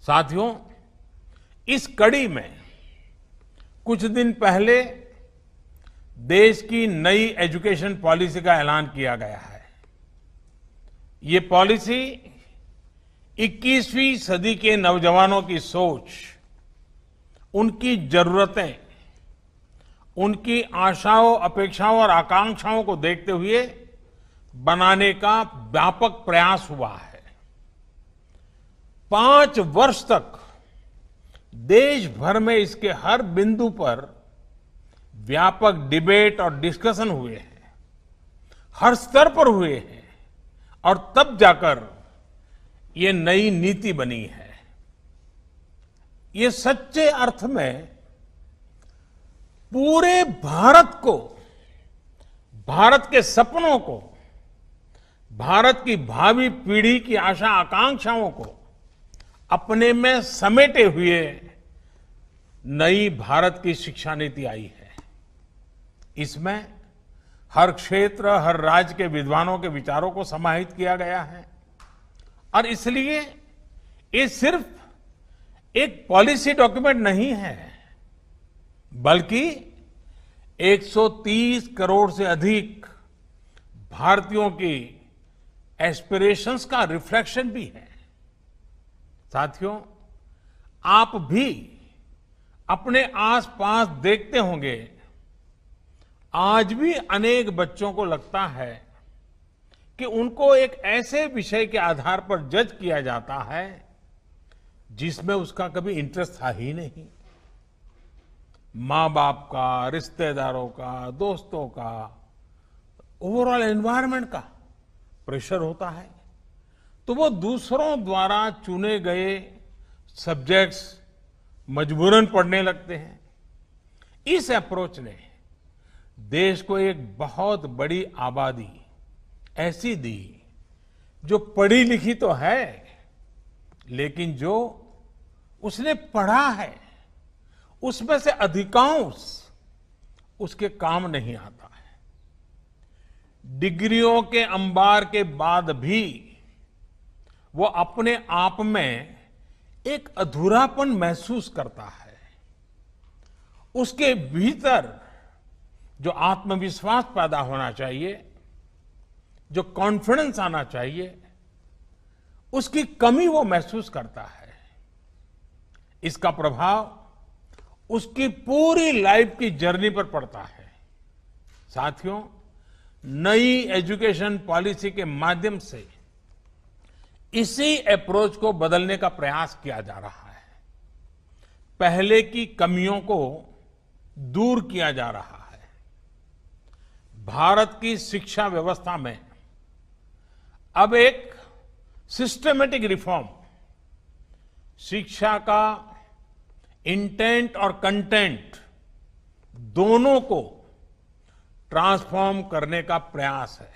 साथियों, इस कड़ी में कुछ दिन पहले देश की नई एजुकेशन पॉलिसी का ऐलान किया गया है। ये पॉलिसी 21वीं सदी के नौजवानों की सोच, उनकी जरूरतें, उनकी आशाओं, अपेक्षाओं और आकांक्षाओं को देखते हुए बनाने का व्यापक प्रयास हुआ है। 5 वर्ष तक देश भर में इसके हर बिंदु पर व्यापक डिबेट और डिस्कशन हुए हैं, हर स्तर पर हुए हैं और तब जाकर ये नई नीति बनी है। ये सच्चे अर्थ में पूरे भारत को, भारत के सपनों को, भारत की भावी पीढ़ी की आशा आकांक्षाओं को अपने में समेटे हुए नई भारत की शिक्षा नीति आई है। इसमें हर क्षेत्र, हर राज्य के विद्वानों के विचारों को समाहित किया गया है और इसलिए ये सिर्फ एक पॉलिसी डॉक्यूमेंट नहीं है, बल्कि 130 करोड़ से अधिक भारतीयों की एस्पिरेशंस का रिफ्लेक्शन भी है। साथियों, आप भी अपने आसपास देखते होंगे, आज भी अनेक बच्चों को लगता है कि उनको एक ऐसे विषय के आधार पर जज किया जाता है जिसमें उसका कभी इंटरेस्ट था ही नहीं। माँ बाप का, रिश्तेदारों का, दोस्तों का, ओवरऑल एनवायरनमेंट का प्रेशर होता है, तो वो दूसरों द्वारा चुने गए सब्जेक्ट्स मजबूरन पढ़ने लगते हैं। इस अप्रोच ने देश को एक बहुत बड़ी आबादी ऐसी दी जो पढ़ी लिखी तो है, लेकिन जो उसने पढ़ा है उसमें से अधिकांश उसके काम नहीं आता है। डिग्रियों के अंबार के बाद भी वो अपने आप में एक अधूरापन महसूस करता है। उसके भीतर जो आत्मविश्वास पैदा होना चाहिए, जो कॉन्फिडेंस आना चाहिए, उसकी कमी वो महसूस करता है। इसका प्रभाव उसकी पूरी लाइफ की जर्नी पर पड़ता है। साथियों, नई एजुकेशन पॉलिसी के माध्यम से इसी अप्रोच को बदलने का प्रयास किया जा रहा है। पहले की कमियों को दूर किया जा रहा है। भारत की शिक्षा व्यवस्था में अब एक सिस्टमेटिक रिफॉर्म, शिक्षा का इंटेंट और कंटेंट दोनों को ट्रांसफॉर्म करने का प्रयास है।